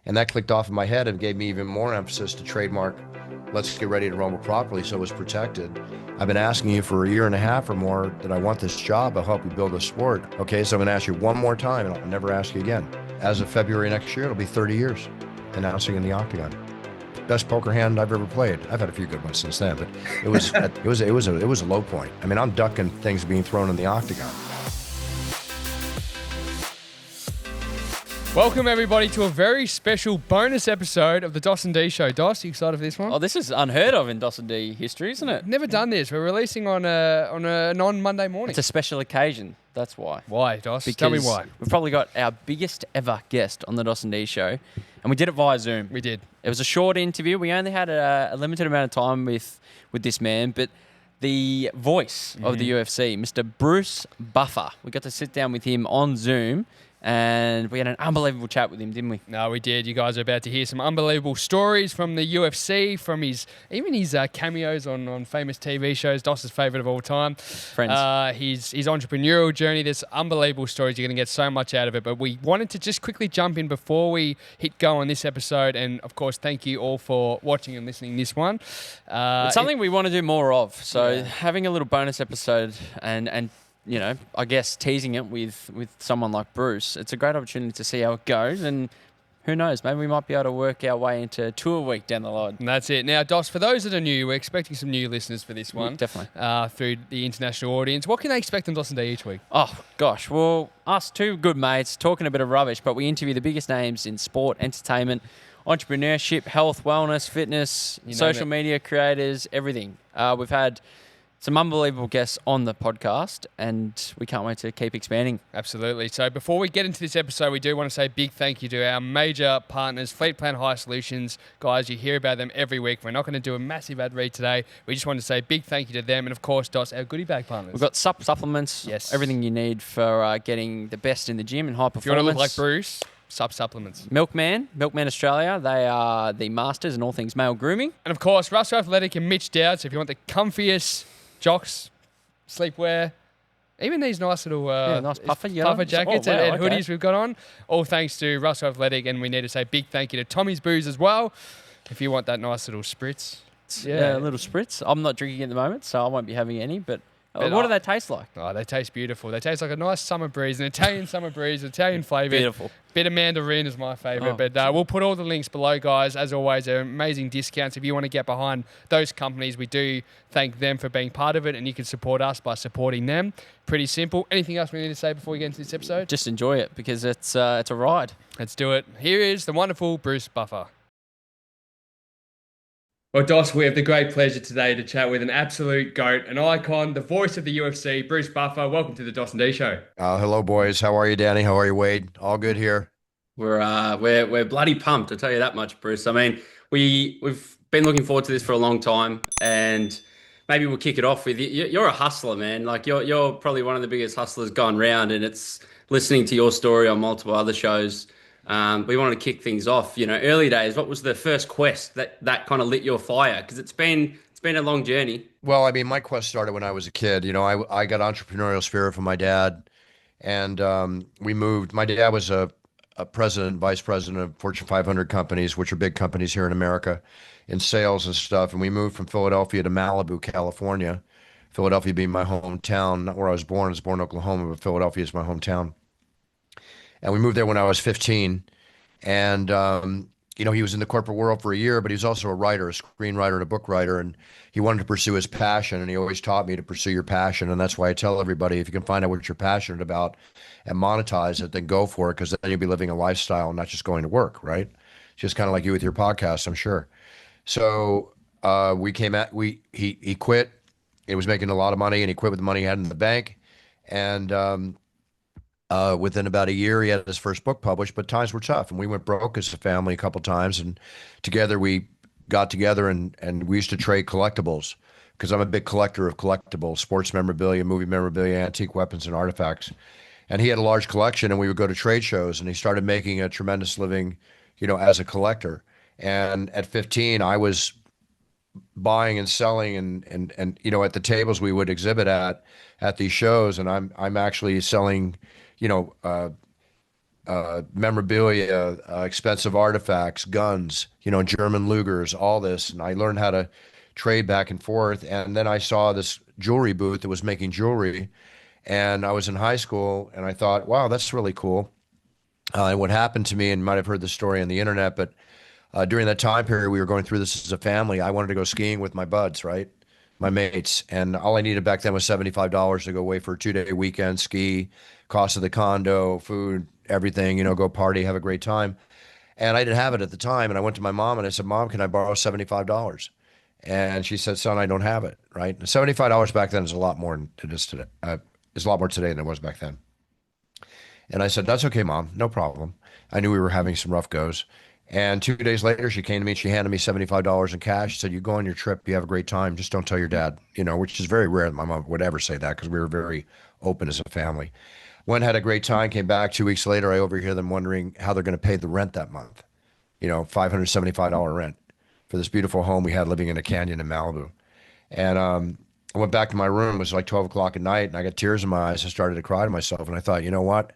And that clicked off in my head and gave me even more emphasis to trademark Let's Get Ready to Rumble properly so it was protected. I've been asking you for a year and a half or more that I want this job. I'll help you build a sport. Okay, so I'm going to ask you one more time and I'll never ask you again. As of February next year, it'll be 30 years announcing in the octagon. Best poker hand I've ever played. I've had a few good ones since then, but it was a low point. I mean, I'm ducking things being thrown in the octagon. Welcome, everybody, to a very special bonus episode of the dos&d show. Dos, you excited for this one? Oh, this is unheard of in dos&d history, isn't it? Never done this. We're releasing on a non-Monday morning. It's a special occasion. That's why. Why, Dos? Because Tell me why. We've probably got our biggest ever guest on the dos&d show, and we did it via Zoom. We did. It was a short interview. We only had a limited amount of time with this man, but the voice of the UFC, Mr. Bruce Buffer, we got to sit down with him on Zoom. And we had an unbelievable chat with him, didn't we? No, we did. You guys are about to hear some unbelievable stories from the UFC, from his cameos on famous TV shows, Dos's favourite of all time. Friends. His entrepreneurial journey. There's unbelievable stories. You're going to get so much out of it. But we wanted to just quickly jump in before we hit go on this episode. And, of course, thank you all for watching and listening to this one. It's something we want to do more of. So having a little bonus episode and you know, I guess teasing it with someone like Bruce, it's a great opportunity to see how it goes. And who knows, maybe we might be able to work our way into tour week down the line. And that's it. Now, Dos, for those that are new, we're expecting some new listeners for this one. Definitely. Through the international audience. What can they expect on dos&d each week? Oh, gosh. Well, us two good mates talking a bit of rubbish, but we interview the biggest names in sport, entertainment, entrepreneurship, health, wellness, fitness, social media creators, everything. We've had some unbelievable guests on the podcast, and we can't wait to keep expanding. Absolutely. So before we get into this episode, we do want to say a big thank you to our major partners, Fleet Plan Hire Solutions. Guys, you hear about them every week. We're not going to do a massive ad read today. We just want to say a big thank you to them. And of course, Dos, our goodie bag partners. We've got supplements, everything you need for getting the best in the gym and high performance. If you want to look like Bruce, supplements. Milkman Australia, they are the masters in all things male grooming. And of course, Russell Athletic and Mitch Dowd. So if you want the comfiest jocks, sleepwear, even these nice little nice puffer jackets and hoodies we've got on, all thanks to Russell Athletic. And we need to say big thank you to Tommy's Booze as well, if you want that nice little spritz. Yeah, a little spritz. I'm not drinking at the moment, so I won't be having any, but what do they taste like? Oh, they taste beautiful. They taste like a nice summer breeze, an Italian summer breeze, Italian flavour. Beautiful. Bit of mandarin is my favourite. Oh, but we'll put all the links below, guys. As always, they're amazing discounts. If you want to get behind those companies, we do thank them for being part of it, and you can support us by supporting them. Pretty simple. Anything else we need to say before we get into this episode? Just enjoy it, because it's a ride. Let's do it. Here is the wonderful Bruce Buffer. Well, Dos, we have the great pleasure today to chat with an absolute GOAT, an icon, the voice of the UFC, Bruce Buffer. Welcome to the dos&d show. Hello, boys. How are you, Danny? How are you, Wade? All good here. We're bloody pumped, to tell you that much, Bruce. I mean, we've been looking forward to this for a long time, and maybe we'll kick it off with you. You're a hustler, man. Like you're probably one of the biggest hustlers gone round, and it's listening to your story on multiple other shows. We wanted to kick things off. You know, early days. What was the first quest that kind of lit your fire? Because it's been a long journey. Well, I mean, my quest started when I was a kid. You know, I got entrepreneurial spirit from my dad, and we moved. My dad was a vice president of Fortune 500 companies, which are big companies here in America, in sales and stuff. And we moved from Philadelphia to Malibu, California. Philadelphia being my hometown, not where I was born. I was born in Oklahoma, but Philadelphia is my hometown. And we moved there when I was 15. And, you know, he was in the corporate world for a year, but he was also a writer, a screenwriter and a book writer. And he wanted to pursue his passion. And he always taught me to pursue your passion. And that's why I tell everybody, if you can find out what you're passionate about and monetize it, then go for it. Because then you'll be living a lifestyle, not just going to work, right? Just kind of like you with your podcast, I'm sure. So he quit. He was making a lot of money, and he quit with the money he had in the bank. And within about a year, he had his first book published, but times were tough. And we went broke as a family a couple times. And together we got together and we used to trade collectibles, because I'm a big collector of collectibles, sports memorabilia, movie memorabilia, antique weapons, and artifacts. And he had a large collection, and we would go to trade shows, and he started making a tremendous living, you know, as a collector. And at 15, I was buying and selling and you know, at the tables we would exhibit at these shows, and I'm actually selling, you know, memorabilia, expensive artifacts, guns, German Lugers, all this. And I learned how to trade back and forth. And then I saw this jewelry booth that was making jewelry. And I was in high school and I thought, wow, that's really cool. And what happened to me, and you might have heard the story on the internet, but during that time period, we were going through this as a family. I wanted to go skiing with my buds, right? My mates. And all I needed back then was $75 to go away for a 2-day weekend, ski, cost of the condo, food, everything, go party, have a great time. And I didn't have it at the time. And I went to my mom and I said, Mom, can I borrow $75? And she said, Son, I don't have it, right? And $75 back then is a lot more than it is today. It's a lot more today than it was back then. And I said, that's okay, Mom, no problem. I knew we were having some rough goes. And 2 days later, she came to me and she handed me $75 in cash. She said, you go on your trip, you have a great time. Just don't tell your dad, which is very rare that my mom would ever say that because we were very open as a family. Went, had a great time, came back 2 weeks later. I overhear them wondering how they're going to pay the rent that month, $575 rent for this beautiful home we had living in a canyon in Malibu. And I went back to my room. It was like 12 o'clock at night and I got tears in my eyes. I started to cry to myself. And I thought, you know what?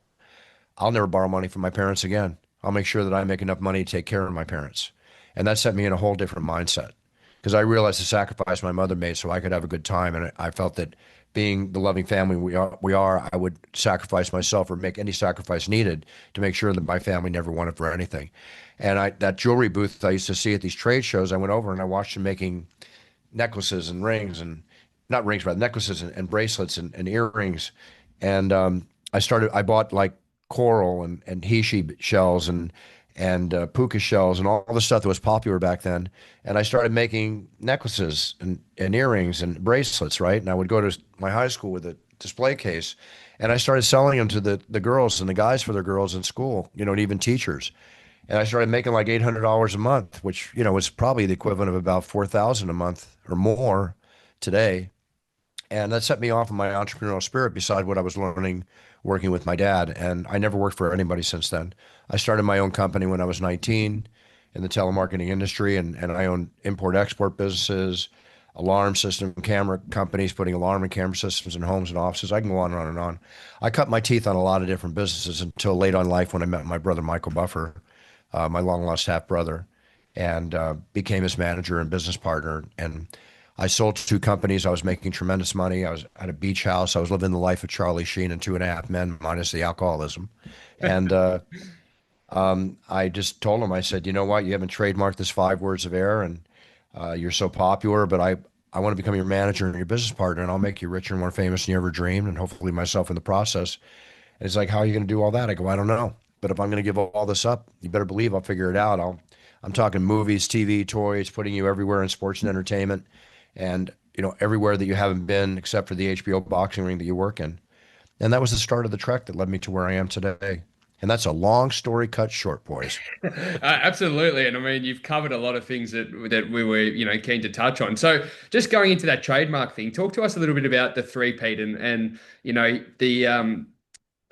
I'll never borrow money from my parents again. I'll make sure that I make enough money to take care of my parents. And that set me in a whole different mindset because I realized the sacrifice my mother made so I could have a good time. And I felt that being the loving family we are, I would sacrifice myself or make any sacrifice needed to make sure that my family never wanted for anything. And that jewelry booth I used to see at these trade shows, I went over and I watched them making necklaces and rings and not rings, but necklaces and bracelets and earrings. And I bought like coral and heishi shells and puka shells and all the stuff that was popular back then. And I started making necklaces and earrings and bracelets, right? And I would go to my high school with a display case and I started selling them to the girls and the guys for their girls in school, and even teachers. And I started making like $800 a month, which, was probably the equivalent of about 4,000 a month or more today. And that set me off in my entrepreneurial spirit beside what I was learning working with my dad. And I never worked for anybody since then. I started my own company when I was 19 in the telemarketing industry, and I owned import-export businesses, alarm system, camera companies, putting alarm and camera systems in homes and offices. I can go on and on and on. I cut my teeth on a lot of different businesses until late on life when I met my brother, Michael Buffer, my long-lost half-brother, and became his manager and business partner. And I sold 2 companies. I was making tremendous money. I was at a beach house. I was living the life of Charlie Sheen and 2.5 Men, minus the alcoholism. And I just told him, I said, you know what? You haven't trademarked this 5 words of air, and you're so popular, but I want to become your manager and your business partner, and I'll make you richer and more famous than you ever dreamed, and hopefully myself in the process. And he's like, how are you going to do all that? I go, I don't know. But if I'm going to give all this up, you better believe I'll figure it out. I'm talking movies, TV, toys, putting you everywhere in sports and entertainment. And, everywhere that you haven't been except for the HBO boxing ring that you work in. And that was the start of the trek that led me to where I am today. And that's a long story cut short, boys. Absolutely. And I mean, you've covered a lot of things that we were, keen to touch on. So just going into that trademark thing, talk to us a little bit about the three-peat and the,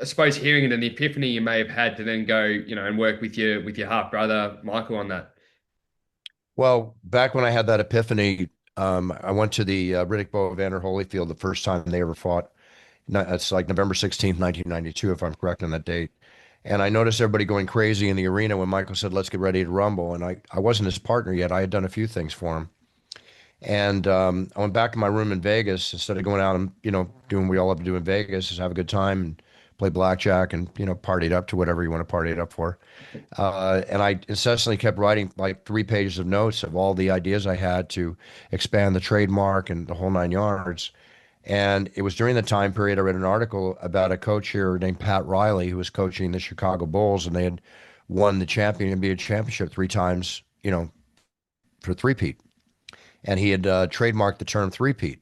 I suppose hearing it and the epiphany you may have had to then go, and work with your half brother, Michael, on that. Well, back when I had that epiphany, I went to the Riddick Bowe Evander Holyfield the first time they ever fought. It's like November 16th, 1992, if I'm correct on that date. And I noticed everybody going crazy in the arena when Michael said, let's get ready to rumble. And I wasn't his partner yet. I had done a few things for him. And I went back to my room in Vegas instead of going out and, doing what we all love to do in Vegas, is have a good time and play blackjack and, party it up to whatever you want to party it up for. And I incessantly kept writing like 3 pages of notes of all the ideas I had to expand the trademark and the whole 9 yards. And it was during the time period I read an article about a coach here named Pat Riley, who was coaching the Chicago Bulls, and they had won the NBA championship 3 times, for three-peat. And he had trademarked the term three-peat.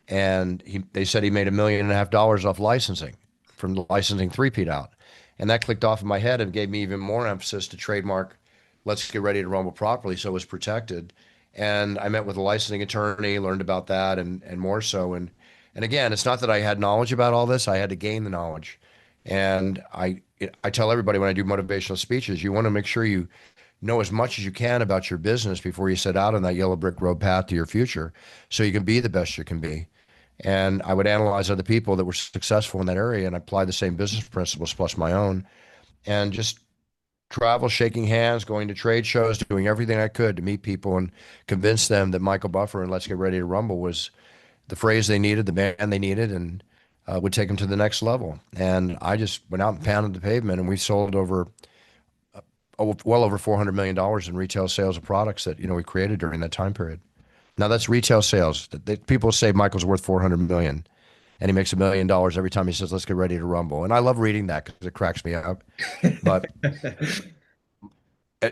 And they said he made $1.5 million off licensing from the licensing three-peat out. And that clicked off in my head and gave me even more emphasis to trademark, let's get ready to rumble properly, so it was protected. And I met with a licensing attorney, learned about that and more so. And again, it's not that I had knowledge about all this, I had to gain the knowledge. And I tell everybody when I do motivational speeches, you want to make sure you know as much as you can about your business before you set out on that yellow brick road path to your future so you can be the best you can be. And I would analyze other people that were successful in that area and apply the same business principles plus my own. and just travel, shaking hands, going to trade shows, doing everything I could to meet people and convince them that Michael Buffer and Let's Get Ready to Rumble was the phrase they needed, the band they needed, and would take them to the next level. And I just went out and pounded the pavement, and we sold over well over $400 million in retail sales of products that we created during that time period. Now that's retail sales. People say Michael's worth 400 million, and he makes $1 million every time he says, "Let's get ready to rumble." And I love reading that because it cracks me up. But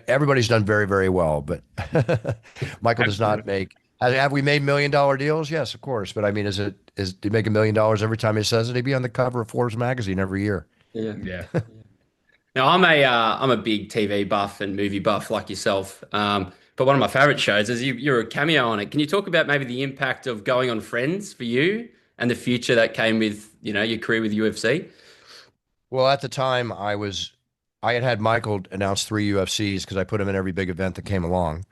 everybody's done very, very well. But Michael does not Absolutely. make. Have we made $1 million deals? Yes, of course. But I mean, is do you make $1 million every time he says it? He'd be on the cover of Forbes magazine every year. Yeah. Yeah. Now I'm a big TV buff and movie buff like yourself. But one of my favorite shows is you're a cameo on it. Can you talk about maybe the impact of going on Friends for you and the future that came with, your career with UFC? Well, at the time, I had Michael announce three UFCs because I put him in every big event that came along,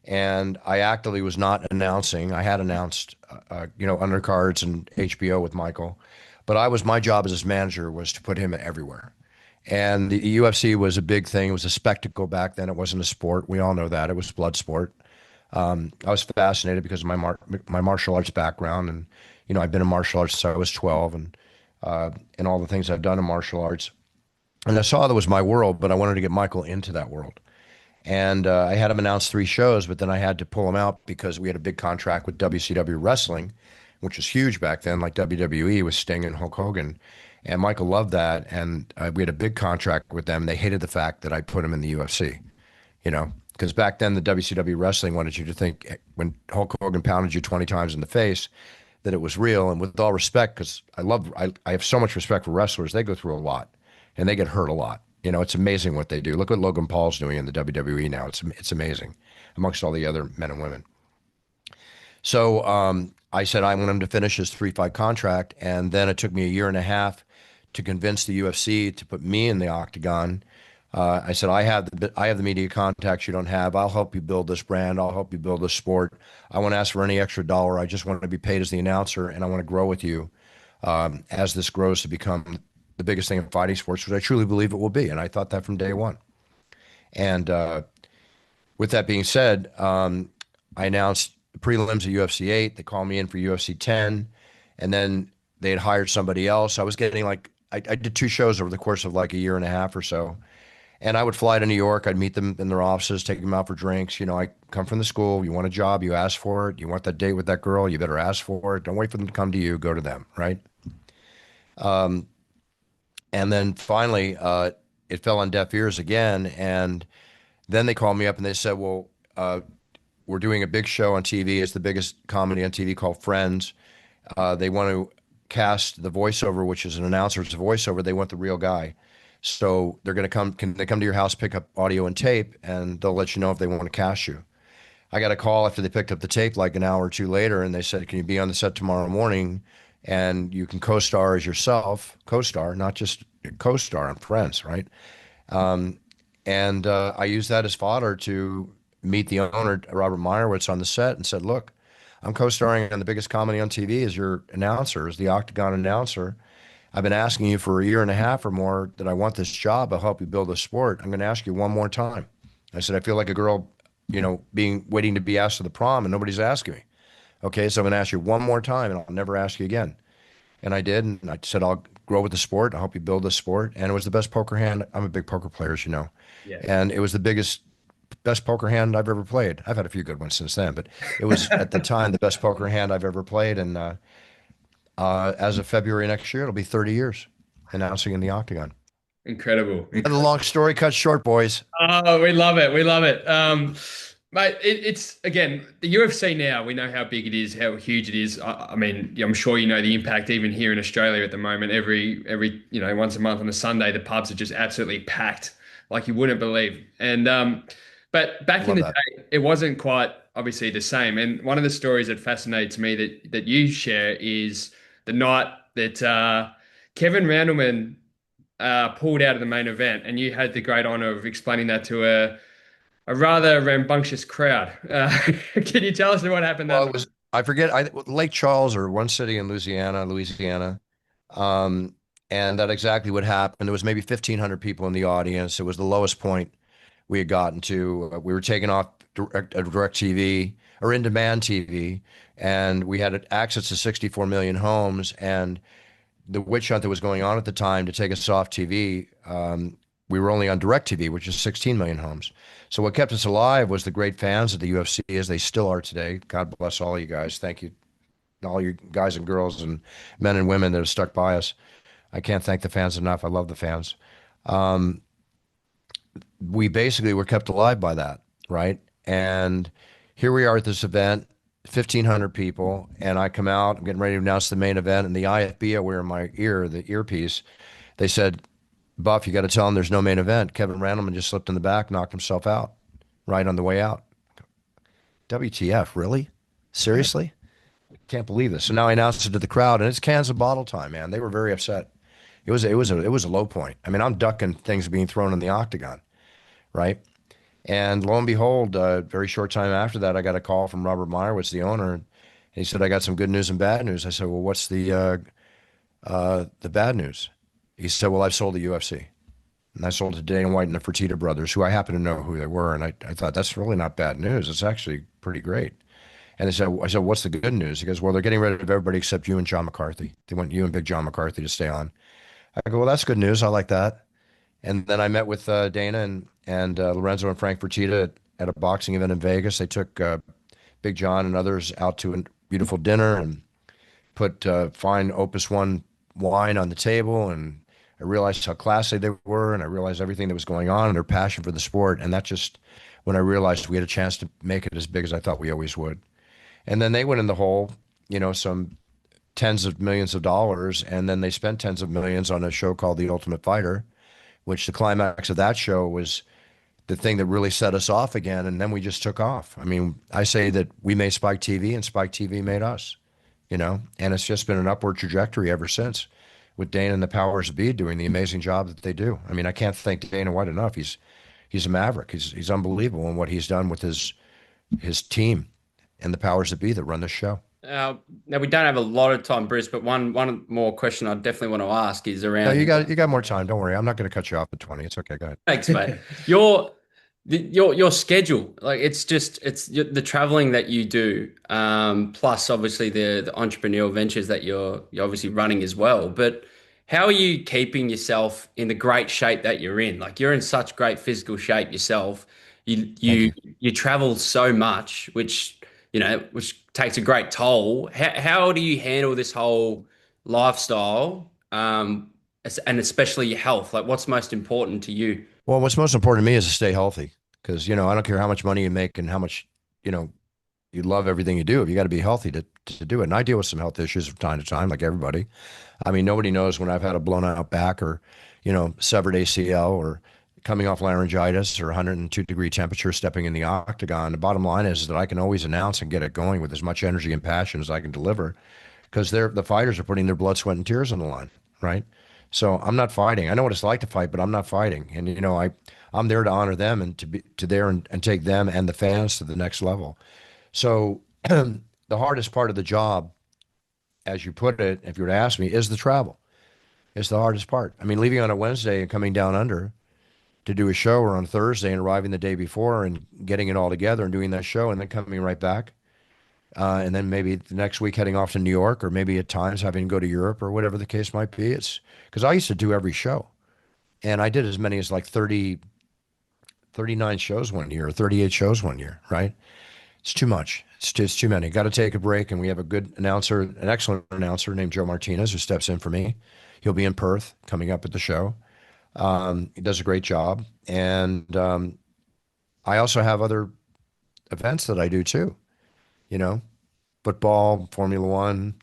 and I actively was not announcing. I had announced, undercards and HBO with Michael, but my job as his manager was to put him everywhere. And the UFC was a big thing. It was a spectacle back then. It wasn't a sport. We all know that. It was blood sport. I was fascinated because of my martial arts background, and I've been in martial arts since I was 12, and all the things I've done in martial arts. And I saw that was my world, but I wanted to get Michael into that world. And I had him announce three shows, but then I had to pull him out because we had a big contract with WCW Wrestling, which was huge back then, like WWE with Sting and Hulk Hogan. And Michael loved that. And we had a big contract with them. They hated the fact that I put him in the UFC, because back then the WCW Wrestling wanted you to think when Hulk Hogan pounded you 20 times in the face that it was real. And with all respect, because I have so much respect for wrestlers, they go through a lot and they get hurt a lot. It's amazing what they do. Look what Logan Paul's doing in the WWE now. It's amazing amongst all the other men and women. So I said I want him to finish his 3-fight contract, and then it took me a year and a half to convince the UFC to put me in the octagon. I said I have the media contacts you don't have. I'll help you build this brand. I'll help you build this sport. I won't ask for any extra dollar. I just want to be paid as the announcer, and I want to grow with you as this grows to become the biggest thing in fighting sports, which I truly believe it will be. And I thought that from day one. And with that being said, I announced the prelims at UFC 8. They called me in for UFC 10, and then they had hired somebody else. I was getting I did two shows over the course of like a year and a half or so. And I would fly to New York. I'd meet them in their offices, take them out for drinks. I come from the school. You want a job, you ask for it. You want that date with that girl, you better ask for it. Don't wait for them to come to you. Go to them, right? And then finally, it fell on deaf ears again. And then they called me up and they said, well, we're doing a big show on TV. It's the biggest comedy on TV called Friends. They want to cast the voiceover, which is an announcer's voiceover. They want the real guy. So they're going to come, can they come to your house, pick up audio and tape, and they'll let you know if they want to cast you. I got a call after they picked up the tape like an hour or two later, and they said, can you be on the set tomorrow morning? And you can co-star as yourself, co-star, not just co-star on Friends, right? And I used that as fodder to meet the owner, Robert Meyerowitz, on the set and said, look, I'm co-starring on the biggest comedy on TV as your announcer, as the Octagon announcer. I've been asking you for a year and a half or more that I want this job. I'll help you build a sport. I'm going to ask you one more time. I said, I feel like a girl, waiting to be asked to the prom and nobody's asking me. Okay, so I'm going to ask you one more time and I'll never ask you again. And I did. And I said, I'll grow with the sport. I'll help you build this sport. And it was the best poker hand. I'm a big poker player, as you know. Yeah. And it was the best poker hand I've ever played. I've had a few good ones since then, but it was at the time the best poker hand I've ever played. And as of February next year, it'll be 30 years announcing in the Octagon. Incredible. And the long story cut short, boys. Oh, we love it. We love it. Mate, it's again, the UFC now, we know how big it is, how huge it is. I mean, I'm sure you know the impact even here in Australia at the moment. Every once a month on a Sunday, the pubs are just absolutely packed like you wouldn't believe. And but back in the day, it wasn't quite obviously the same. And one of the stories that fascinates me that you share is the night that Kevin Randleman pulled out of the main event, and you had the great honor of explaining that to a rather rambunctious crowd. Can you tell us what happened Well, that it was, I forget, Lake Charles or one city in Louisiana. Um, And that's exactly what happened. There was maybe 1,500 people in the audience. It was the lowest point we had gotten to. We were taking off direct TV or in demand TV, and we had access to 64 million homes. And the witch hunt that was going on at the time to take us off TV, we were only on direct TV, which is 16 million homes. So what kept us alive was the great fans of the UFC, as they still are today. God bless all you guys. Thank you, all you guys and girls and men and women that have stuck by us. I can't thank the fans enough. I love the fans. Um, we basically were kept alive by that, right? And here we are at this event, 1,500 people, and I come out, I'm getting ready to announce the main event, and the IFB I wear in my ear, the earpiece, they said, Buff, you got to tell him there's no main event. Kevin Randleman just slipped in the back, knocked himself out right on the way out. WTF, really? Seriously? Can't believe this. So now I announced it to the crowd, and it's cans of bottle time, man. They were very upset. It was a low point. I mean, I'm ducking things being thrown in the octagon, right? And lo and behold, a very short time after that, I got a call from Robert Meyerowitz, the owner, and he said, "I got some good news and bad news." I said, "Well, what's the bad news?" He said, "Well, I've sold the UFC, and I sold it to Dana White and the Fertitta brothers, who I happen to know who they were." And I thought that's really not bad news. It's actually pretty great. And I said, "What's the good news?" He goes, "Well, they're getting rid of everybody except you and John McCarthy. They want you and Big John McCarthy to stay on." I go, "Well, that's good news. I like that." And then I met with Dana and Lorenzo and Frank Fertitta at a boxing event in Vegas. They took Big John and others out to a beautiful dinner and put fine Opus One wine on the table. And I realized how classy they were, and I realized everything that was going on and their passion for the sport. And that just, when I realized we had a chance to make it as big as I thought we always would. And then they went in the hole, some tens of millions of dollars, and then they spent tens of millions on a show called The Ultimate Fighter, which the climax of that show was the thing that really set us off again. And then we just took off. I mean, I say that we made Spike TV and Spike TV made us, and it's just been an upward trajectory ever since, with Dana and the powers that be doing the amazing job that they do. I mean, I can't thank Dana White enough. He's a maverick. He's unbelievable in what he's done with his team and the powers that be that run the show. Now we don't have a lot of time, Bruce, but one more question I definitely want to ask is No, around. you got more time. Don't worry. I'm not going to cut you off at 20. It's okay. Go ahead. Thanks, mate. Your schedule, like it's the traveling that you do, plus obviously the entrepreneurial ventures that you're obviously running as well. But how are you keeping yourself in the great shape that you're in? Like you're in such great physical shape yourself. You Thank you you. you travel so much, which takes a great toll. How do you handle this whole lifestyle, and especially your health? Like what's most important to you? Well, what's most important to me is to stay healthy because, I don't care how much money you make and how much, you know, you love everything you do. You got to be healthy to do it. And I deal with some health issues from time to time, like everybody. I mean, nobody knows when I've had a blown out back or, severed ACL or coming off laryngitis or 102-degree temperature stepping in the octagon. The bottom line is that I can always announce and get it going with as much energy and passion as I can deliver because the fighters are putting their blood, sweat, and tears on the line, right? So I'm not fighting. I know what it's like to fight, but I'm not fighting. And I'm there to honor them and to be to there and take them and the fans to the next level. So the hardest part of the job, as you put it, if you were to ask me, is the travel. It's the hardest part. I mean, leaving on a Wednesday and coming down under to do a show, or on Thursday and arriving the day before and getting it all together and doing that show and then coming right back. And then maybe the next week heading off to New York, or maybe at times having to go to Europe or whatever the case might be. It's because I used to do every show, and I did as many as like 39 shows one year, or 38 shows one year, right? It's too much. It's too many. Got to take a break. And we have a good announcer, an excellent announcer named Joe Martinez, who steps in for me. He'll be in Perth coming up at the show. He does a great job. And I also have other events that I do too, you know, football, Formula One,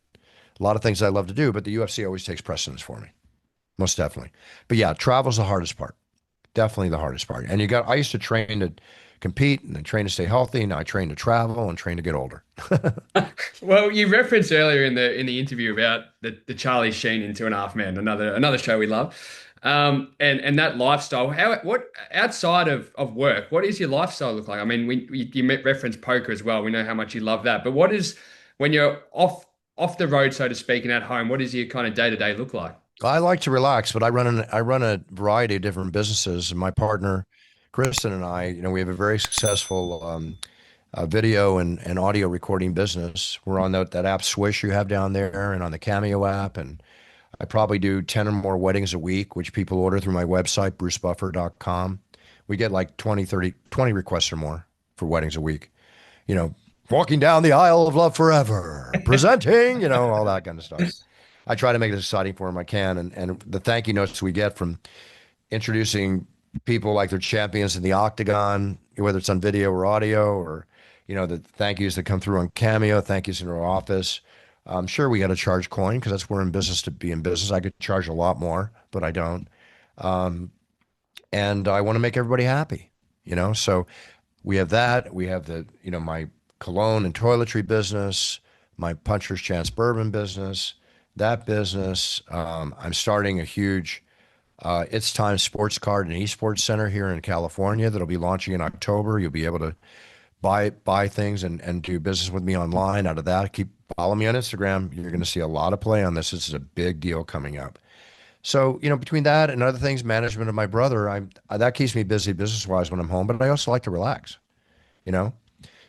a lot of things I love to do, but the UFC always takes precedence for me, most definitely. But yeah, travel's the hardest part. Definitely the hardest part. And I used to train to compete and then train to stay healthy. Now I train to travel and train to get older. Well, you referenced earlier in the interview about the Charlie Sheen in Two and a Half Men, another show we love, and that lifestyle. What outside of work, what is your lifestyle look like? I mean, you referenced poker as well. We know how much you love that, but what is when you're off the road, so to speak, and at home? What does your kind of day to day look like? I like to relax, but I run a variety of different businesses, and my partner, Kristen, and I, we have a very successful video and audio recording business. We're on that app Swish you have down there, and on the Cameo app, and I probably do 10 or more weddings a week, which people order through my website, brucebuffer.com. We get like 20, 30, 20 requests or more for weddings a week. You know, walking down the aisle of love forever, presenting, all that kind of stuff. I try to make it as exciting for them I can. And the thank you notes we get from introducing people like they're champions in the octagon, whether it's on video or audio, or, the thank yous that come through on Cameo, thank yous in our office. I'm sure we got to charge coin because that's we're in business to be in business. I could charge a lot more, but I don't. Um, and I want to make everybody happy, So we have that. We have my cologne and toiletry business, my Puncher's Chance bourbon business, that business. I'm starting a huge It's Time sports card and esports center here in California that'll be launching in October. You'll be able to buy things and do business with me online out of that. Follow me on Instagram. You're going to see a lot of play on this. This is a big deal coming up. So, between that and other things, management of my brother, that keeps me busy business-wise when I'm home, but I also like to relax, you know,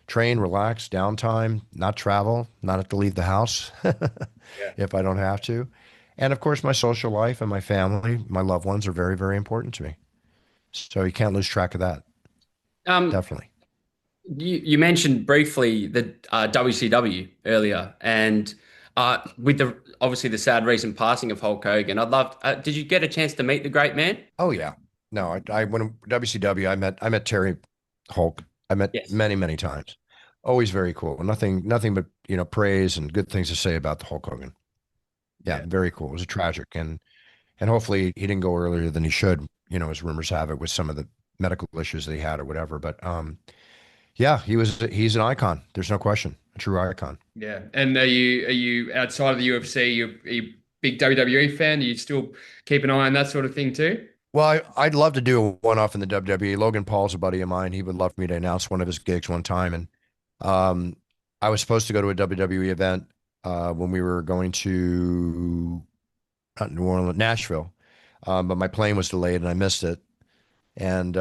train, relax, downtime, not travel, not have to leave the house Yeah. if I don't have to. And of course, my social life and my family, my loved ones are very, very important to me. So you can't lose track of that. Um, Definitely. you mentioned briefly the WCW earlier, and with the obviously the sad recent passing of Hulk Hogan, I'd love. Did you get a chance to meet the great man? Oh yeah. No, I when WCW, I met Terry Hulk. I met Yes. many, many times. Always very cool. Nothing but, praise and good things to say about the Hulk Hogan. Yeah, Yeah. very cool. It was a tragic and hopefully he didn't go earlier than he should, as rumors have it with some of the medical issues that he had or whatever. But yeah, he's an icon. There's no question. A true icon. Yeah. And are you outside of the UFC? Are you big WWE fan? Do you still keep an eye on that sort of thing too? Well, I'd love to do a one-off in the WWE. Logan Paul's a buddy of mine. He would love me to announce one of his gigs one time. And um, I was supposed to go to a WWE event when we were going to not New Orleans, Nashville, but my plane was delayed and I missed it. And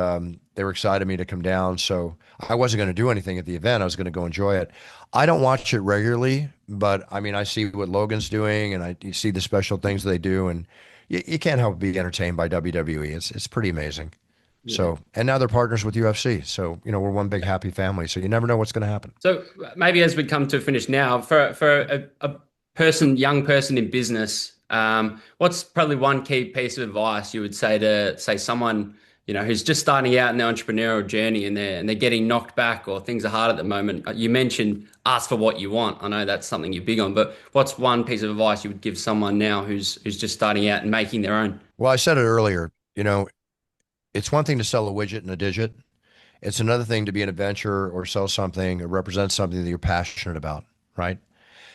they were excited me to come down. So I wasn't going to do anything at the event. I was going to go enjoy it. I don't watch it regularly, but I mean, I see what Logan's doing, and you see the special things they do, and you can't help but be entertained by WWE. It's pretty amazing. Yeah. So, and now they're partners with UFC. So, we're one big happy family. So you never know what's going to happen. So maybe as we come to a finish now, for a young person in business, what's probably one key piece of advice you would say to say someone, who's just starting out in their entrepreneurial journey and they're getting knocked back or things are hard at the moment? You mentioned ask for what you want. I know that's something you're big on, but what's one piece of advice you would give someone now who's just starting out and making their own? Well, I said it earlier, it's one thing to sell a widget and a digit. It's another thing to be an adventurer or sell something or represent something that you're passionate about, right?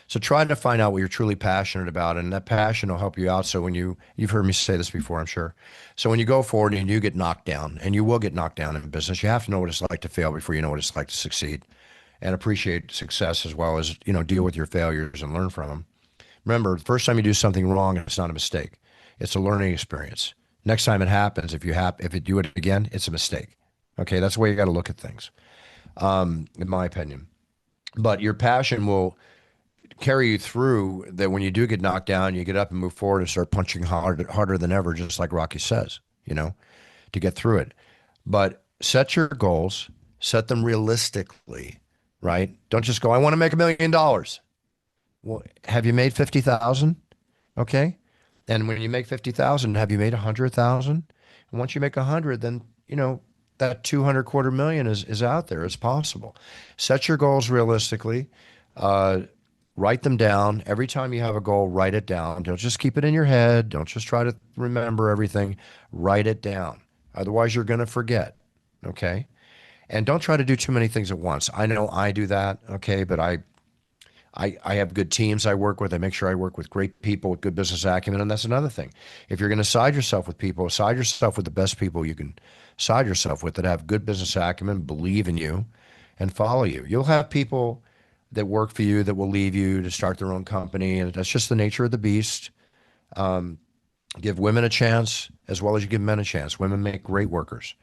So try to find out what you're truly passionate about, and that passion will help you out. So when you've heard me say this before, I'm sure. So when you go forward and you get knocked down, and you will get knocked down in business, you have to know what it's like to fail before you know what it's like to succeed, and appreciate success as well as deal with your failures and learn from them. Remember, the first time you do something wrong, it's not a mistake; it's a learning experience. Next time it happens, if you do it again, it's a mistake. Okay, that's the way you got to look at things, in my opinion. But your passion will carry you through that when you do get knocked down, you get up and move forward and start punching harder than ever, just like Rocky says, to get through it. But set your goals, set them realistically, right? Don't just go, I want to make $1 million. Well, have you made 50,000? Okay. And when you make 50,000, have you made 100,000? And once you make 100, then, that 200 quarter million is out there. It's possible. Set your goals realistically. Write them down. Every time you have a goal, write it down. Don't just keep it in your head. Don't just try to remember everything. Write it down. Otherwise, you're going to forget. Okay. And don't try to do too many things at once. I know I do that. Okay. But I have good teams I work with. I make sure I work with great people with good business acumen. And that's another thing. If you're going to side yourself with people, side yourself with the best people you can side yourself with that have good business acumen, believe in you, and follow you. You'll have people that work for you that will leave you to start their own company. And that's just the nature of the beast. Give women a chance as well as you give men a chance. Women make great workers.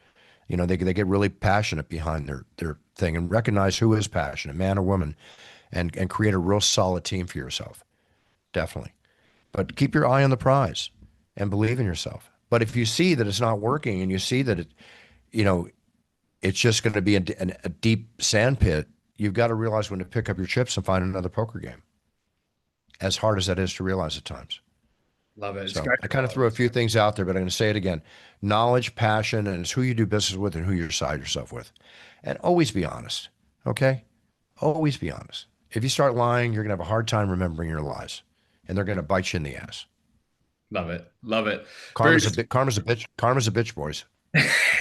You know, they get really passionate behind their thing, and recognize who is passionate, man or woman, and create a real solid team for yourself. Definitely. But keep your eye on the prize and believe in yourself. But if you see that it's not working and you see that it, you know, it's just going to be a deep sand pit, you've got to realize when to pick up your chips and find another poker game. As hard as that is to realize at times. Love it. It's So great. I kind of threw a few things out there, but I'm going to say it again. Knowledge, passion, and it's who you do business with and who you side yourself with. And always be honest, okay? Always be honest. If you start lying, you're going to have a hard time remembering your lies, and they're going to bite you in the ass. Love it. Love it. Karma's Bruce, karma's a bitch. Karma's a bitch, boys.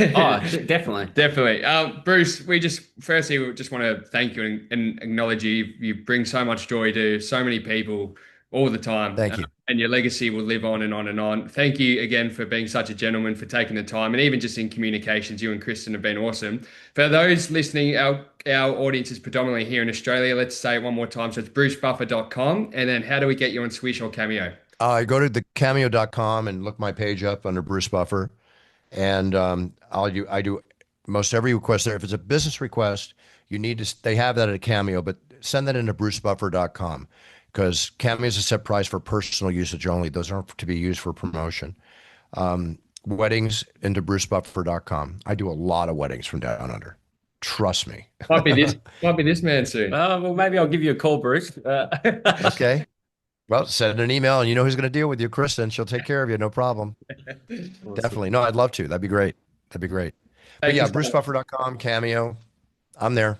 Oh, definitely. definitely. Bruce, we just want to thank you and acknowledge you. You bring so much joy to so many people all the time. Thank you. And your legacy will live on and on and on. Thank you again for being such a gentleman, for taking the time, and even just in communications, you and Kristen have been awesome. For those listening, our audience is predominantly here in Australia. Let's say it one more time. So it's brucebuffer.com. And then how do we get you on Swish or Cameo? Go to the cameo.com and look my page up under Bruce Buffer. And I do most every request there. If it's a business request, they have that at a Cameo, but send that into brucebuffer.com, because Cameo is a set price for personal usage only. Those aren't to be used for promotion. Weddings into brucebuffer.com. I do a lot of weddings from down under. Trust me. Might be this man soon. Well, maybe I'll give you a call, Bruce. Okay. Well, send an email, and you know who's going to deal with you, Kristen. She'll take care of you, no problem. Awesome. Definitely. No, I'd love to. That'd be great. That'd be great. But Thank yeah, you so much. brucebuffer.com, Cameo. I'm there.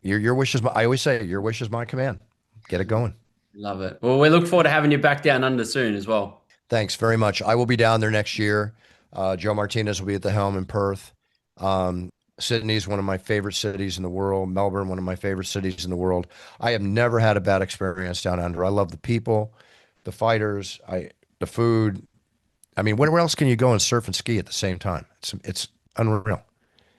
Your wish is I always say, your wish is my command. Get it going. Love it. Well, we look forward to having you back down under soon as well. Thanks very much. I will be down there next year. Joe Martinez will be at the helm in Perth. Sydney's one of my favorite cities in the world. Melbourne, one of my favorite cities in the world. I have never had a bad experience down under. I love the people, the fighters, the food. I mean, where else can you go and surf and ski at the same time? It's unreal.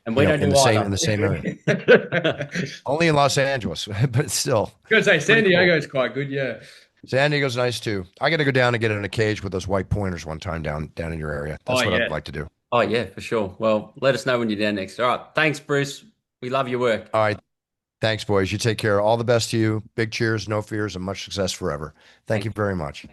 And we don't in do the either. in the same area. Only in Los Angeles, but still. I was gonna say San Pretty cool. Diego is quite good, yeah. San Diego's nice too. I got to go down and get in a cage with those white pointers one time down in your area. That's what yeah. I'd like to do. Oh, yeah, for sure. Well, let us know when you're down next. All right. Thanks, Bruce. We love your work. All right. Thanks, boys. You take care. All the best to you. Big cheers, no fears, and much success forever. Thank you very much.